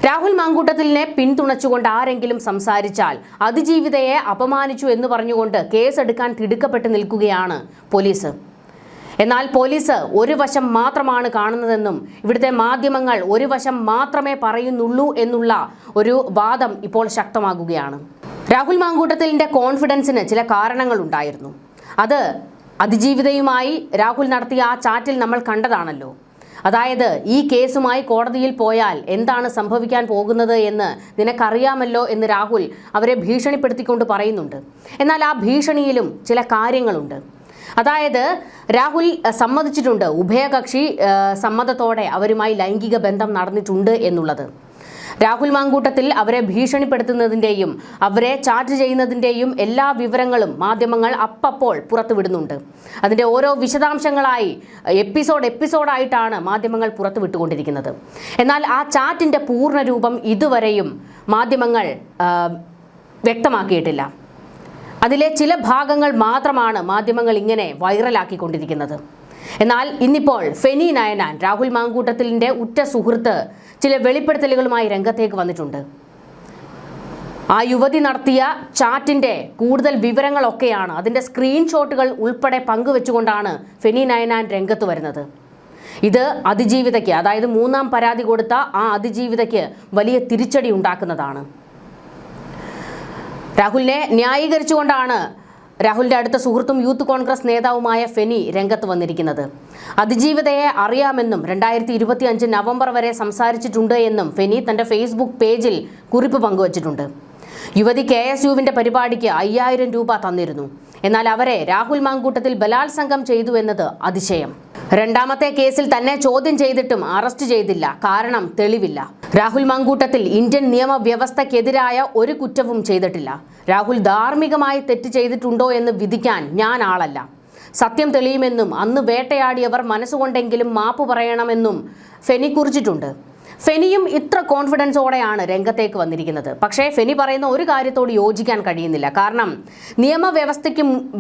രാഹുൽ മാങ്കൂട്ടത്തിലിനെ പിന്തുണച്ചുകൊണ്ട് ആരെങ്കിലും സംസാരിച്ചാൽ അതിജീവിതയെ അപമാനിച്ചു എന്ന് പറഞ്ഞുകൊണ്ട് കേസെടുക്കാൻ തിടുക്കപ്പെട്ട് നിൽക്കുകയാണ് പോലീസ്. എന്നാൽ പോലീസ് ഒരു വശം മാത്രമാണ് കാണുന്നതെന്നും ഇവിടുത്തെ മാധ്യമങ്ങൾ ഒരു വശം മാത്രമേ പറയുന്നുള്ളൂ എന്നുള്ള ഒരു വാദം ഇപ്പോൾ ശക്തമാകുകയാണ്. രാഹുൽ മാങ്കൂട്ടത്തിലിന്റെ കോൺഫിഡൻസിന് ചില കാരണങ്ങളുണ്ടായിരുന്നു. അത് അതിജീവിതയുമായി രാഹുൽ നടത്തിയ ആ ചാറ്റിൽ നമ്മൾ കണ്ടതാണല്ലോ. അതായത് ഈ കേസുമായി കോടതിയിൽ പോയാൽ എന്താണ് സംഭവിക്കാൻ പോകുന്നത് എന്ന് നിനക്കറിയാമല്ലോ എന്ന് രാഹുൽ അവരെ ഭീഷണിപ്പെടുത്തിക്കൊണ്ട് പറയുന്നുണ്ട്. എന്നാൽ ആ ഭീഷണിയിലും ചില കാര്യങ്ങളുണ്ട്. അതായത് രാഹുൽ സമ്മതിച്ചിട്ടുണ്ട്, ഉഭയകക്ഷി സമ്മതത്തോടെ അവരുമായി ലൈംഗിക ബന്ധം നടന്നിട്ടുണ്ട് എന്നുള്ളത്. രാഹുൽ മാങ്കൂട്ടത്തിൽ അവരെ ഭീഷണിപ്പെടുത്തുന്നതിൻ്റെയും അവരെ ചാറ്റ് ചെയ്യുന്നതിൻ്റെയും എല്ലാ വിവരങ്ങളും മാധ്യമങ്ങൾ അപ്പോൾ പുറത്തുവിടുന്നുണ്ട്. അതിൻ്റെ ഓരോ വിശദാംശങ്ങളായി എപ്പിസോഡായിട്ടാണ് മാധ്യമങ്ങൾ പുറത്തുവിട്ടുകൊണ്ടിരിക്കുന്നത്. എന്നാൽ ആ ചാറ്റിൻ്റെ പൂർണ്ണരൂപം ഇതുവരെയും മാധ്യമങ്ങൾ വ്യക്തമാക്കിയിട്ടില്ല. അതിലെ ചില ഭാഗങ്ങൾ മാത്രമാണ് മാധ്യമങ്ങൾ ഇങ്ങനെ വൈറലാക്കിക്കൊണ്ടിരിക്കുന്നത്. എന്നാൽ ഇന്നിപ്പോൾ ഫെനി നയനാൻ, രാഹുൽ മാങ്കൂട്ടത്തിലിൻ്റെ ഉറ്റ സുഹൃത്ത്, ചില വെളിപ്പെടുത്തലുകളുമായി രംഗത്തേക്ക് വന്നിട്ടുണ്ട്. ആ യുവതി നടത്തിയ ചാറ്റിൻ്റെ കൂടുതൽ വിവരങ്ങളൊക്കെയാണ്, അതിൻ്റെ സ്ക്രീൻഷോട്ടുകൾ ഉൾപ്പെടെ പങ്കുവെച്ചുകൊണ്ടാണ് ഫെനി നയനാൻ രംഗത്ത് വരുന്നത്. ഇത് അതിജീവിതയ്ക്ക്, അതായത് മൂന്നാം പരാതി കൊടുത്ത ആ അതിജീവിതയ്ക്ക് വലിയ തിരിച്ചടി ഉണ്ടാക്കുന്നതാണ്. രാഹുലിനെ ന്യായീകരിച്ചുകൊണ്ടാണ് രാഹുലിന്റെ അടുത്ത സുഹൃത്തും യൂത്ത് കോൺഗ്രസ് നേതാവുമായ ഫെനി രംഗത്ത് വന്നിരിക്കുന്നത്. അതിജീവിതയെ അറിയാമെന്നും 2025 നവംബർ വരെ സംസാരിച്ചിട്ടുണ്ട് എന്നും ഫെനി തന്റെ ഫേസ്ബുക്ക് പേജിൽ കുറിപ്പ് പങ്കുവച്ചിട്ടുണ്ട്. യുവതി KSUവിന്റെ പരിപാടിക്ക് 5000 രൂപ തന്നിരുന്നു. എന്നാൽ അവരെ രാഹുൽ മാങ്കൂട്ടത്തിൽ ബലാത്സംഗം ചെയ്തു എന്നത് അതിശയം. രണ്ടാമത്തെ കേസിൽ തന്നെ ചോദ്യം ചെയ്തിട്ടും അറസ്റ്റ് ചെയ്തില്ല. കാരണം തെളിവില്ല. രാഹുൽ മാങ്കൂട്ടത്തിൽ ഇന്ത്യൻ നിയമവ്യവസ്ഥയ്ക്കെതിരായ ഒരു കുറ്റവും ചെയ്തിട്ടില്ല. രാഹുൽ ധാർമ്മികമായി തെറ്റ് ചെയ്തിട്ടുണ്ടോ എന്ന് വിധിക്കാൻ ഞാൻ ആളല്ല. സത്യം തെളിയുമെന്നും അന്ന് വേട്ടയാടിയവർ മനസ്സുകൊണ്ടെങ്കിലും മാപ്പ് പറയണമെന്നും ഫെനി കുറിച്ചിട്ടുണ്ട്. ഫെനിയും ഇത്ര കോൺഫിഡൻസോടെയാണ് രംഗത്തേക്ക് വന്നിരിക്കുന്നത്. പക്ഷേ ഫെനി പറയുന്ന ഒരു കാര്യത്തോട് യോജിക്കാൻ കഴിയുന്നില്ല. കാരണം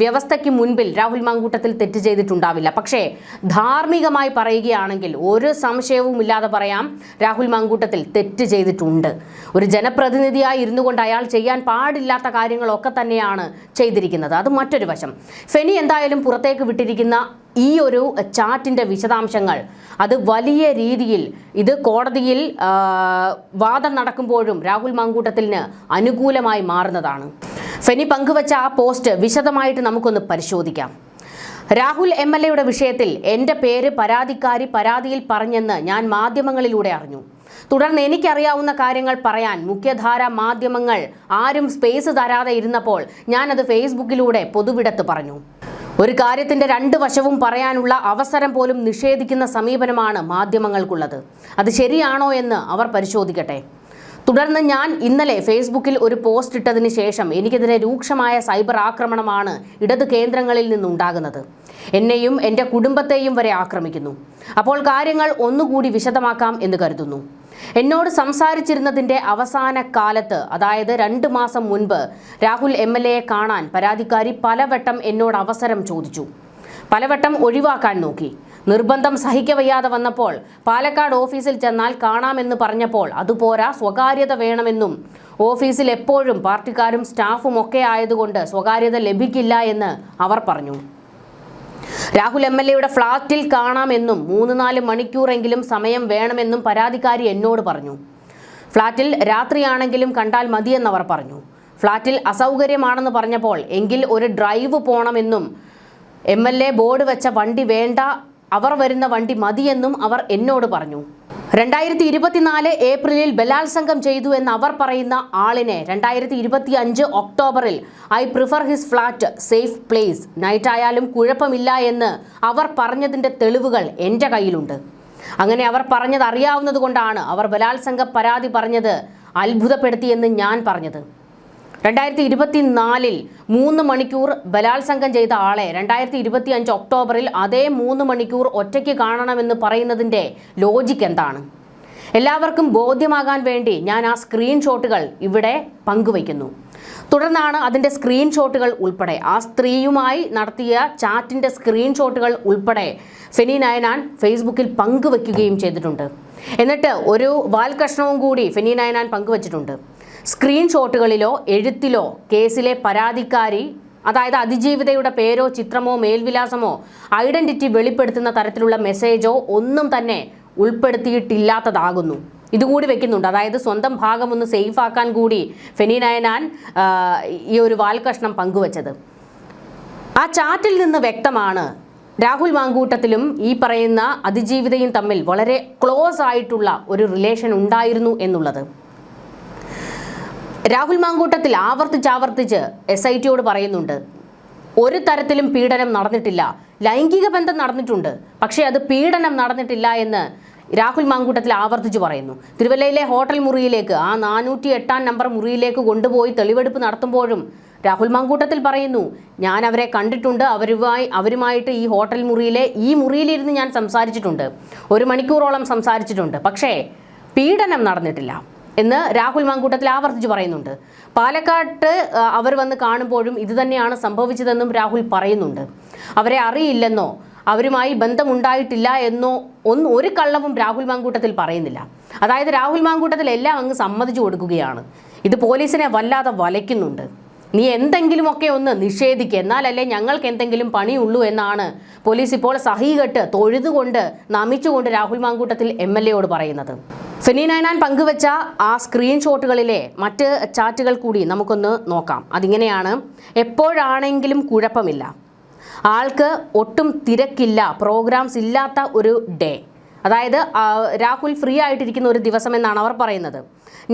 വ്യവസ്ഥയ്ക്ക് മുൻപിൽ രാഹുൽ മാങ്കൂട്ടത്തിൽ തെറ്റ് ചെയ്തിട്ടുണ്ടാവില്ല. പക്ഷേ ധാർമ്മികമായി പറയുകയാണെങ്കിൽ ഒരു സംശയവും ഇല്ലാതെ പറയാം, രാഹുൽ മാങ്കൂട്ടത്തിൽ തെറ്റ് ചെയ്തിട്ടുണ്ട്. ഒരു ജനപ്രതിനിധിയായി ഇരുന്നു കൊണ്ട് അയാൾ ചെയ്യാൻ പാടില്ലാത്ത കാര്യങ്ങളൊക്കെ തന്നെയാണ് ചെയ്തിരിക്കുന്നത്. അത് മറ്റൊരു വശം. ഫെനി എന്തായാലും പുറത്തേക്ക് വിട്ടിരിക്കുന്ന ഈ ഒരു ചാറ്റിൻ്റെ വിശദാംശങ്ങൾ അത് വലിയ രീതിയിൽ ഇത് കോടതിയിൽ വാദം നടക്കുമ്പോഴും രാഹുൽ മാങ്കൂട്ടത്തിലിന് അനുകൂലമായി മാറുന്നതാണ്. ഫെനി പങ്കുവച്ച ആ പോസ്റ്റ് വിശദമായിട്ട് നമുക്കൊന്ന് പരിശോധിക്കാം. രാഹുൽ MLA വിഷയത്തിൽ എൻ്റെ പേര് പരാതിക്കാരി പരാതിയിൽ പറഞ്ഞെന്ന് ഞാൻ മാധ്യമങ്ങളിലൂടെ അറിഞ്ഞു. തുടർന്ന് എനിക്കറിയാവുന്ന കാര്യങ്ങൾ പറയാൻ മുഖ്യധാര മാധ്യമങ്ങൾ ആരും സ്പേസ് തരാതെ ഇരുന്നപ്പോൾ ഞാനത് ഫേസ്ബുക്കിലൂടെ പൊതുവിടത്ത് പറഞ്ഞു. ഒരു കാര്യത്തിൻ്റെ രണ്ട് വശവും പറയാനുള്ള അവസരം പോലും നിഷേധിക്കുന്ന സമീപനമാണ് മാധ്യമങ്ങൾക്കുള്ളത്. അത് ശരിയാണോ എന്ന് അവർ പരിശോധിക്കട്ടെ. തുടർന്ന് ഞാൻ ഇന്നലെ ഫേസ്ബുക്കിൽ ഒരു പോസ്റ്റ് ഇട്ടതിന് ശേഷം എനിക്കെതിരെ രൂക്ഷമായ സൈബർ ആക്രമണമാണ് ഇടത് കേന്ദ്രങ്ങളിൽ നിന്നുണ്ടാകുന്നത്. എന്നെയും എൻ്റെ കുടുംബത്തെയും വരെ ആക്രമിക്കുന്നു. അപ്പോൾ കാര്യങ്ങൾ ഒന്നുകൂടി വിശദമാക്കാം എന്ന് കരുതുന്നു. എന്നോട് സംസാരിച്ചിരുന്നതിൻ്റെ അവസാന കാലത്ത്, അതായത് 2 മാസം മുൻപ് രാഹുൽ MLAയെ കാണാൻ പരാതിക്കാരി പലവട്ടം എന്നോട് അവസരം ചോദിച്ചു. പലവട്ടം ഒഴിവാക്കാൻ നോക്കി. നിർബന്ധം സഹിക്കവയ്യാതെ വന്നപ്പോൾ പാലക്കാട് ഓഫീസിൽ ചെന്നാൽ കാണാമെന്ന് പറഞ്ഞപ്പോൾ അതുപോരാ, സ്വകാര്യത വേണമെന്നും ഓഫീസിൽ എപ്പോഴും പാർട്ടിക്കാരും സ്റ്റാഫും ഒക്കെ ആയതുകൊണ്ട് സ്വകാര്യത ലഭിക്കില്ല എന്ന് അവർ പറഞ്ഞു. രാഹുൽ MLAയുടെ ഫ്ളാറ്റിൽ കാണാമെന്നും 3-4 മണിക്കൂറെങ്കിലും സമയം വേണമെന്നും പരാതിക്കാരി എന്നോട് പറഞ്ഞു. ഫ്ളാറ്റിൽ രാത്രിയാണെങ്കിലും കണ്ടാൽ മതിയെന്നവർ പറഞ്ഞു. ഫ്ളാറ്റിൽ അസൗകര്യമാണെന്ന് പറഞ്ഞപ്പോൾ എങ്കിൽ ഒരു ഡ്രൈവ് പോകണമെന്നും MLA ബോർഡ് വെച്ച വണ്ടി വേണ്ട, അവർ വരുന്ന വണ്ടി മതിയെന്നും അവർ എന്നോട് പറഞ്ഞു. 2024 ഏപ്രിലിൽ ബലാത്സംഗം ചെയ്തു എന്ന് അവർ പറയുന്ന ആളിനെ 2025 ഒക്ടോബറിൽ I prefer his flat, safe place, night ആയാലും കുഴപ്പമില്ല എന്ന് അവർ പറഞ്ഞതിൻ്റെ തെളിവുകൾ എൻ്റെ കയ്യിലുണ്ട്. അങ്ങനെ അവർ പറഞ്ഞത് അറിയാവുന്നത് കൊണ്ടാണ് അവർ ബലാത്സംഗ പരാതി പറഞ്ഞത് അത്ഭുതപ്പെടുത്തിയെന്ന് ഞാൻ പറഞ്ഞത്. 2024 3 മണിക്കൂർ ബലാത്സംഗം ചെയ്ത ആളെ 2025 ഒക്ടോബറിൽ അതേ 3 മണിക്കൂർ ഒറ്റയ്ക്ക് കാണണമെന്ന് പറയുന്നതിൻ്റെ ലോജിക്ക് എന്താണ്? എല്ലാവർക്കും ബോധ്യമാകാൻ വേണ്ടി ഞാൻ ആ സ്ക്രീൻഷോട്ടുകൾ ഇവിടെ പങ്കുവയ്ക്കുന്നു. തുടർന്നാണ് അതിൻ്റെ സ്ക്രീൻഷോട്ടുകൾ ഉൾപ്പെടെ ആ സ്ത്രീയുമായി നടത്തിയ ചാറ്റിൻ്റെ സ്ക്രീൻഷോട്ടുകൾ ഉൾപ്പെടെ ഫെനി നയനാൻ ഫേസ്ബുക്കിൽ പങ്കുവയ്ക്കുകയും ചെയ്തിട്ടുണ്ട്. എന്നിട്ട് ഒരു വാൽകഷ്ണവും കൂടി ഫെനി നയനാൻ പങ്കുവച്ചിട്ടുണ്ട്. സ്ക്രീൻഷോട്ടുകളിലോ എഴുത്തിലോ കേസിലെ പരാതിക്കാരി, അതായത് അതിജീവിതയുടെ പേരോ ചിത്രമോ മേൽവിലാസമോ ഐഡന്റിറ്റി വെളിപ്പെടുത്തുന്ന തരത്തിലുള്ള മെസ്സേജോ ഒന്നും തന്നെ ഉൾപ്പെടുത്തിയിട്ടില്ലാത്തതാകുന്നു. ഇതുകൂടി വെക്കുന്നുണ്ട്. അതായത് സ്വന്തം ഭാഗം ഒന്ന് സേഫ് ആക്കാൻ കൂടി ഫെനി നയനാൻ ഈ ഒരു വാൽകഷ്ണം പങ്കുവച്ചത്. ആ ചാറ്റിൽ നിന്ന് വ്യക്തമാണ് രാഹുൽ മാങ്കൂട്ടത്തിലും ഈ പറയുന്ന അതിജീവിതയും തമ്മിൽ വളരെ ക്ലോസ് ആയിട്ടുള്ള ഒരു റിലേഷൻ ഉണ്ടായിരുന്നു എന്നുള്ളത്. രാഹുൽ മാങ്കൂട്ടത്തിൽ ആവർത്തിച്ച് SITയോട് പറയുന്നുണ്ട്, ഒരു തരത്തിലും പീഡനം നടന്നിട്ടില്ല, ലൈംഗിക ബന്ധം നടന്നിട്ടുണ്ട്, പക്ഷേ അത് പീഡനം നടന്നിട്ടില്ല എന്ന് രാഹുൽ മാങ്കൂട്ടത്തിൽ ആവർത്തിച്ച് പറയുന്നു. തിരുവല്ലയിലെ ഹോട്ടൽ മുറിയിലേക്ക്, ആ 408 നമ്പർ മുറിയിലേക്ക് കൊണ്ടുപോയി തെളിവെടുപ്പ് നടത്തുമ്പോഴും രാഹുൽ മാങ്കൂട്ടത്തിൽ പറയുന്നു, ഞാൻ അവരെ കണ്ടിട്ടുണ്ട്, അവരുമായിട്ട് ഈ ഹോട്ടൽ മുറിയിലെ ഈ മുറിയിലിരുന്ന് ഞാൻ സംസാരിച്ചിട്ടുണ്ട്, 1 മണിക്കൂറോളം സംസാരിച്ചിട്ടുണ്ട്, പക്ഷേ പീഡനം നടന്നിട്ടില്ല എന്ന് രാഹുൽ മാങ്കൂട്ടത്തിൽ ആവർത്തിച്ച് പറയുന്നുണ്ട്. പാലക്കാട്ട് അവർ വന്ന് കാണുമ്പോഴും ഇതുതന്നെയാണ് സംഭവിച്ചതെന്നും രാഹുൽ പറയുന്നുണ്ട്. അവരെ അറിയില്ലെന്നോ അവരുമായി ബന്ധമുണ്ടായിട്ടില്ല എന്നോ ഒരു കള്ളവും രാഹുൽ മാങ്കൂട്ടത്തിൽ പറയുന്നില്ല. അതായത് രാഹുൽ മാങ്കൂട്ടത്തിൽ എല്ലാം അങ്ങ് സമ്മതിച്ചു കൊടുക്കുകയാണ്. ഇത് പോലീസിനെ വല്ലാതെ വലയ്ക്കുന്നുണ്ട്. നീ എന്തെങ്കിലുമൊക്കെ ഒന്ന് നിഷേധിക്കുക, എന്നാലല്ലേ ഞങ്ങൾക്ക് എന്തെങ്കിലും പണിയുള്ളൂ എന്നാണ് പോലീസ് ഇപ്പോൾ സഹികെട്ട് തൊഴുതുകൊണ്ട് നമിച്ചുകൊണ്ട് രാഹുൽ മാങ്കൂട്ടത്തിൽ MLAയോട് പറയുന്നത്. ഫെനി നയനാൻ പങ്കുവച്ച ആ സ്ക്രീൻഷോട്ടുകളിലെ മറ്റ് ചാറ്റുകൾ കൂടി നമുക്കൊന്ന് നോക്കാം. അതിങ്ങനെയാണ്: എപ്പോഴാണെങ്കിലും കുഴപ്പമില്ല, ആൾക്ക് ഒട്ടും തിരക്കില്ല, പ്രോഗ്രാംസ് ഇല്ലാത്ത ഒരു ഡേ. അതായത് രാഹുൽ ഫ്രീ ആയിട്ടിരിക്കുന്ന ഒരു ദിവസം എന്നാണ് അവർ പറയുന്നത്.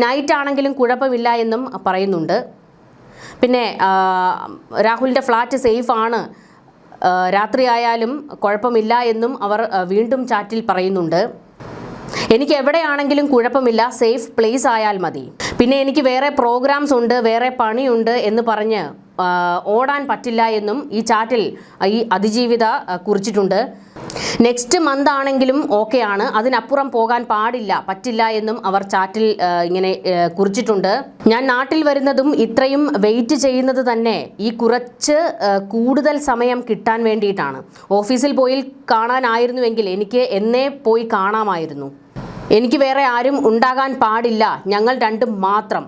നൈറ്റ് ആണെങ്കിലും കുഴപ്പമില്ല എന്നും പറയുന്നുണ്ട്. പിന്നെ രാഹുലിൻ്റെ ഫ്ലാറ്റ് സേഫ് ആണ്, രാത്രിയായാലും കുഴപ്പമില്ല എന്നും അവർ വീണ്ടും ചാറ്റിൽ പറയുന്നുണ്ട്. എനിക്ക് എവിടെയാണെങ്കിലും കുഴപ്പമില്ല, സേഫ് പ്ലേസ് ആയാൽ മതി. പിന്നെ എനിക്ക് വേറെ പ്രോഗ്രാംസ് ഉണ്ട്, വേറെ പണിയുണ്ട് എന്ന് പറഞ്ഞ് ഓടാൻ പറ്റില്ല എന്നും ഈ ചാറ്റിൽ ഈ അതിജീവിത കുറിച്ചിട്ടുണ്ട്. നെക്സ്റ്റ് മന്ത് ആണെങ്കിലും ഓക്കെയാണ്, അതിനപ്പുറം പോകാൻ പറ്റില്ല എന്നും അവർ ചാറ്റിൽ ഇങ്ങനെ കുറിച്ചിട്ടുണ്ട്. ഞാൻ നാട്ടിൽ വരുന്നതും ഇത്രയും വെയിറ്റ് ചെയ്യുന്നത് തന്നെ ഈ കുറച്ച് കൂടുതൽ സമയം കിട്ടാൻ വേണ്ടിയിട്ടാണ്. ഓഫീസിൽ പോയി കാണാനായിരുന്നുവെങ്കിൽ എനിക്ക് എന്നേ പോയി കാണാമായിരുന്നു. എനിക്ക് വേറെ ആരും ഉണ്ടാകാൻ പാടില്ല, ഞങ്ങൾ രണ്ടും മാത്രം,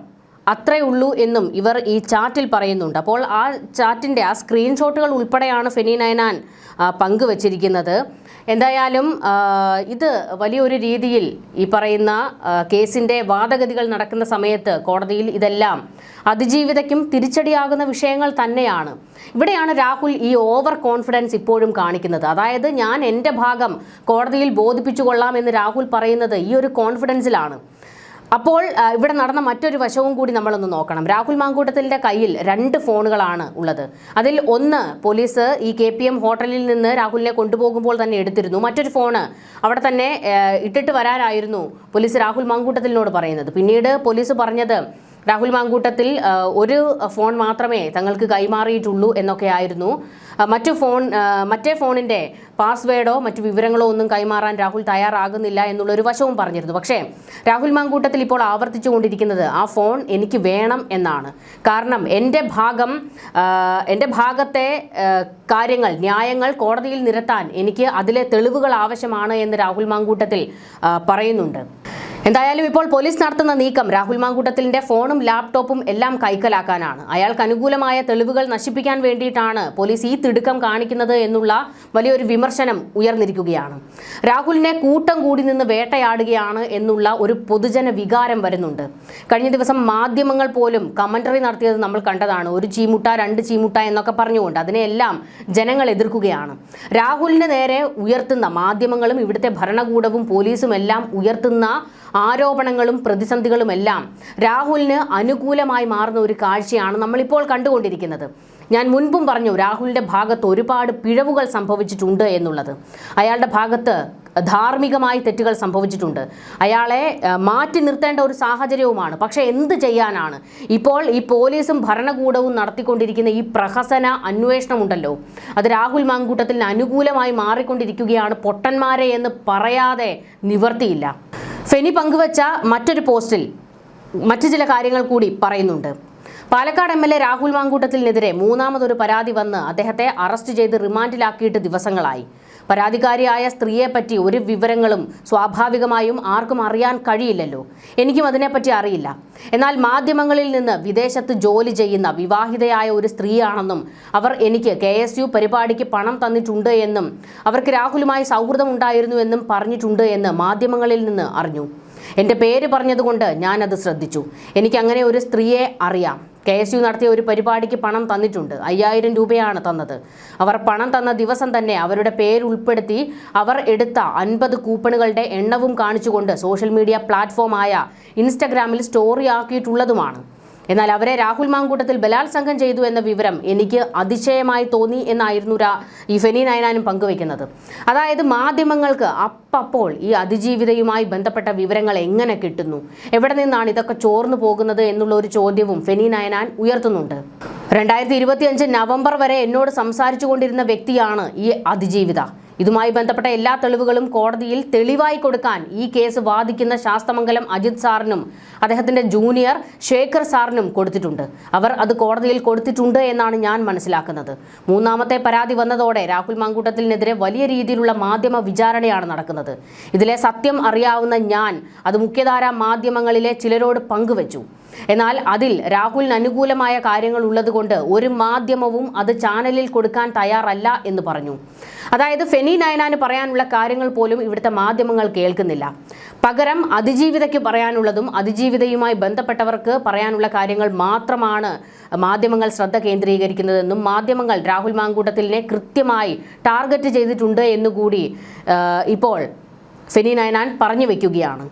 അത്രേ ഉള്ളൂ എന്നും ഇവർ ഈ ചാറ്റിൽ പറയുന്നുണ്ട്. അപ്പോൾ ആ ചാറ്റിൻ്റെ ആ സ്ക്രീൻഷോട്ടുകൾ ഉൾപ്പെടെയാണ് ഫെനി നയനാൻ പങ്കുവച്ചിരിക്കുന്നത്. എന്തായാലും ഇത് വലിയൊരു രീതിയിൽ ഈ പറയുന്ന കേസിൻ്റെ വാദഗതികൾ നടക്കുന്ന സമയത്ത് കോടതിയിൽ ഇതെല്ലാം അതിജീവിതയ്ക്കും തിരിച്ചടിയാകുന്ന വിഷയങ്ങൾ തന്നെയാണ്. ഇവിടെയാണ് രാഹുൽ ഈ ഓവർ കോൺഫിഡൻസ് ഇപ്പോഴും കാണിക്കുന്നത്. അതായത് ഞാൻ എൻ്റെ ഭാഗം കോടതിയിൽ ബോധിപ്പിച്ചു കൊള്ളാം എന്ന് രാഹുൽ പറയുന്നത് ഈ ഒരു കോൺഫിഡൻസിലാണ്. അപ്പോൾ ഇവിടെ നടന്ന മറ്റൊരു വശവും കൂടി നമ്മളൊന്ന് നോക്കണം. രാഹുൽ മാങ്കൂട്ടത്തിൻ്റെ കയ്യിൽ 2 ഫോണുകളാണ് ഉള്ളത്. അതിൽ ഒന്ന് പോലീസ് ഈ KPM ഹോട്ടലിൽ നിന്ന് രാഹുലിനെ കൊണ്ടുപോകുമ്പോൾ തന്നെ എടുത്തിരുന്നു. മറ്റൊരു ഫോണ് അവിടെ തന്നെ ഇട്ടിട്ട് വരാനായിരുന്നു പോലീസ് രാഹുൽ മാങ്കൂട്ടത്തിനോട് പറയുന്നത്. പിന്നീട് പോലീസ് പറഞ്ഞത് രാഹുൽ മാങ്കൂട്ടത്തിൽ ഒരു ഫോൺ മാത്രമേ തങ്ങൾക്ക് കൈമാറിയിട്ടുള്ളൂ എന്നൊക്കെ ആയിരുന്നു. മറ്റേ ഫോണിൻ്റെ പാസ്വേഡോ മറ്റു വിവരങ്ങളോ ഒന്നും കൈമാറാൻ രാഹുൽ തയ്യാറാകുന്നില്ല എന്നുള്ളൊരു വശവും പറഞ്ഞിരുന്നു. പക്ഷേ രാഹുൽ മാങ്കൂട്ടത്തിൽ ഇപ്പോൾ ആവർത്തിച്ചുകൊണ്ടിരിക്കുന്നത് ആ ഫോൺ എനിക്ക് വേണം എന്നാണ്. കാരണം എൻ്റെ ഭാഗത്തെ കാര്യങ്ങൾ, ന്യായങ്ങൾ കോടതിയിൽ നിരത്താൻ എനിക്ക് അതിലെ തെളിവുകൾ ആവശ്യമാണ് എന്ന് രാഹുൽ മാങ്കൂട്ടത്തിൽ പറയുന്നുണ്ട്. എന്തായാലും ഇപ്പോൾ പോലീസ് നടത്തുന്ന നീക്കം രാഹുൽ മാങ്കൂട്ടത്തിലിന്റെ ഫോണും ലാപ്ടോപ്പും എല്ലാം കൈക്കലാക്കാനാണ്. അയാൾക്ക് അനുകൂലമായ തെളിവുകൾ നശിപ്പിക്കാൻ വേണ്ടിയിട്ടാണ് പോലീസ് ഈ തിടുക്കം കാണിക്കുന്നത് എന്നുള്ള വലിയൊരു വിമർശനം ഉയർന്നിരിക്കുകയാണ്. രാഹുലിനെ കൂട്ടം കൂടി നിന്ന് വേട്ടയാടുകയാണ് എന്നുള്ള ഒരു പൊതുജന വികാരം വരുന്നുണ്ട്. കഴിഞ്ഞ ദിവസം മാധ്യമങ്ങൾ പോലും കമന്ററി നടത്തിയത് നമ്മൾ കണ്ടതാണ്. 1 ചീമുട്ട 2 ചീമുട്ട എന്നൊക്കെ പറഞ്ഞുകൊണ്ട് അതിനെല്ലാം ജനങ്ങൾ എതിർക്കുകയാണ്. രാഹുലിന് നേരെ ഉയർത്തുന്ന മാധ്യമങ്ങളും ഇവിടുത്തെ ഭരണകൂടവും പോലീസും എല്ലാം ഉയർത്തുന്ന ആരോപണങ്ങളും പ്രതിസന്ധികളുമെല്ലാം രാഹുലിന് അനുകൂലമായി മാറുന്ന ഒരു കാഴ്ചയാണ് നമ്മളിപ്പോൾ കണ്ടുകൊണ്ടിരിക്കുന്നത്. ഞാൻ മുൻപും പറഞ്ഞു, രാഹുലിൻ്റെ ഭാഗത്ത് ഒരുപാട് പിഴവുകൾ സംഭവിച്ചിട്ടുണ്ട് എന്നുള്ളത്. അയാളുടെ ഭാഗത്ത് ധാർമ്മികമായി തെറ്റുകൾ സംഭവിച്ചിട്ടുണ്ട്. അയാളെ മാറ്റി നിർത്തേണ്ട ഒരു സാഹചര്യവുമാണ്. പക്ഷേ എന്ത് ചെയ്യാനാണ്? ഇപ്പോൾ ഈ പോലീസും ഭരണകൂടവും നടത്തിക്കൊണ്ടിരിക്കുന്ന ഈ പ്രഹസന അന്വേഷണമുണ്ടല്ലോ, അത് രാഹുൽ മാങ്കൂട്ടത്തിന് അനുകൂലമായി മാറിക്കൊണ്ടിരിക്കുകയാണ്. പൊട്ടന്മാരെ എന്ന് പറയാതെ നിവർത്തിയില്ല. ഫെനി പങ്കുവച്ച മറ്റൊരു പോസ്റ്റിൽ മറ്റു ചില കാര്യങ്ങൾ കൂടി പറയുന്നുണ്ട്. പാലക്കാട് MLA രാഹുൽ മാങ്കൂട്ടത്തിനെതിരെ 3ാമതൊരു പരാതി വന്ന് അദ്ദേഹത്തെ അറസ്റ്റ് ചെയ്ത് റിമാൻഡിലാക്കിയിട്ട് ദിവസങ്ങളായി. പരാതിക്കാരിയായ സ്ത്രീയെപ്പറ്റി ഒരു വിവരങ്ങളും സ്വാഭാവികമായും ആർക്കും അറിയാൻ കഴിയില്ലല്ലോ. എനിക്കും അതിനെപ്പറ്റി അറിയില്ല. എന്നാൽ മാധ്യമങ്ങളിൽ നിന്ന് വിദേശത്ത് ജോലി ചെയ്യുന്ന വിവാഹിതയായ ഒരു സ്ത്രീയാണെന്നും അവർ എനിക്ക് KSU പരിപാടിക്ക് പണം തന്നിട്ടുണ്ട് എന്നും അവർക്ക് രാഹുലുമായി സൗഹൃദമുണ്ടായിരുന്നു എന്നും പറഞ്ഞിട്ടുണ്ട് എന്ന് മാധ്യമങ്ങളിൽ നിന്ന് അറിഞ്ഞു. എൻ്റെ പേര് പറഞ്ഞതുകൊണ്ട് ഞാനത് ശ്രദ്ധിച്ചു. എനിക്കങ്ങനെ ഒരു സ്ത്രീയെ അറിയാം. KSU നടത്തിയ ഒരു പരിപാടിക്ക് പണം തന്നിട്ടുണ്ട്. 5000 രൂപയാണ് തന്നത്. അവർ പണം തന്ന ദിവസം തന്നെ അവരുടെ പേരുൾപ്പെടുത്തി അവർ എടുത്ത 50 കൂപ്പണുകളുടെ എണ്ണവും കാണിച്ചുകൊണ്ട് സോഷ്യൽ മീഡിയ പ്ലാറ്റ്ഫോമായ ഇൻസ്റ്റഗ്രാമിൽ സ്റ്റോറി ആക്കിയിട്ടുള്ളതുമാണ്. എന്നാൽ അവരെ രാഹുൽ മാങ്കൂട്ടത്തിൽ ബലാത്സംഗം ചെയ്തു എന്ന വിവരം എനിക്ക് അതിശയമായി തോന്നി എന്നായിരുന്നു ഈ ഫെനി നയനാനും പങ്കുവയ്ക്കുന്നത്. അതായത് മാധ്യമങ്ങൾക്ക് അപ്പോൾ ഈ അതിജീവിതയുമായി ബന്ധപ്പെട്ട വിവരങ്ങൾ എങ്ങനെ കിട്ടുന്നു, എവിടെ നിന്നാണ് ഇതൊക്കെ ചോർന്നു പോകുന്നത് എന്നുള്ള ഒരു ചോദ്യവും ഫെനി നയനാൻ ഉയർത്തുന്നുണ്ട്. 2025 നവംബർ വരെ എന്നോട് സംസാരിച്ചു കൊണ്ടിരുന്ന വ്യക്തിയാണ് ഈ അതിജീവിത. ഇതുമായി ബന്ധപ്പെട്ട എല്ലാ തെളിവുകളും കോടതിയിൽ തെളിവായി കൊടുക്കാൻ ഈ കേസ് വാദിക്കുന്ന ശാസ്തമംഗലം അജിത് സാറിനും അദ്ദേഹത്തിന്റെ ജൂനിയർ ശേഖർ സാറിനും കൊടുത്തിട്ടുണ്ട്. അവർ അത് കോടതിയിൽ കൊടുത്തിട്ടുണ്ട് എന്നാണ് ഞാൻ മനസ്സിലാക്കുന്നത്. മൂന്നാമത്തെ പരാതി വന്നതോടെ രാഹുൽ മാങ്കൂട്ടത്തിനെതിരെ വലിയ രീതിയിലുള്ള മാധ്യമ വിചാരണയാണ് നടക്കുന്നത്. ഇതിലെ സത്യം അറിയാവുന്ന ഞാൻ അത് മുഖ്യധാരാ മാധ്യമങ്ങളിലെ ചിലരോട് പങ്കുവച്ചു. എന്നാൽ അതിൽ രാഹുലിന് അനുകൂലമായ കാര്യങ്ങൾ ഉള്ളതുകൊണ്ട് ഒരു മാധ്യമവും അത് ചാനലിൽ കൊടുക്കാൻ തയ്യാറല്ല എന്ന് പറഞ്ഞു. അതായത് ഫെനി നയനാന് പറയാനുള്ള കാര്യങ്ങൾ പോലും ഇവിടുത്തെ മാധ്യമങ്ങൾ കേൾക്കുന്നില്ല. പകരം അതിജീവിതയ്ക്ക് പറയാനുള്ളതും അതിജീവിതയുമായി ബന്ധപ്പെട്ടവർക്ക് പറയാനുള്ള കാര്യങ്ങൾ മാത്രമാണ് മാധ്യമങ്ങൾ ശ്രദ്ധ കേന്ദ്രീകരിക്കുന്നതെന്നും മാധ്യമങ്ങൾ രാഹുൽ മാങ്കൂട്ടത്തിലിനെ കൃത്യമായി ടാർഗറ്റ് ചെയ്തിട്ടുണ്ട് എന്നുകൂടി ഇപ്പോൾ ഫെനി നയനാൻ പറഞ്ഞു വയ്ക്കുകയാണ്.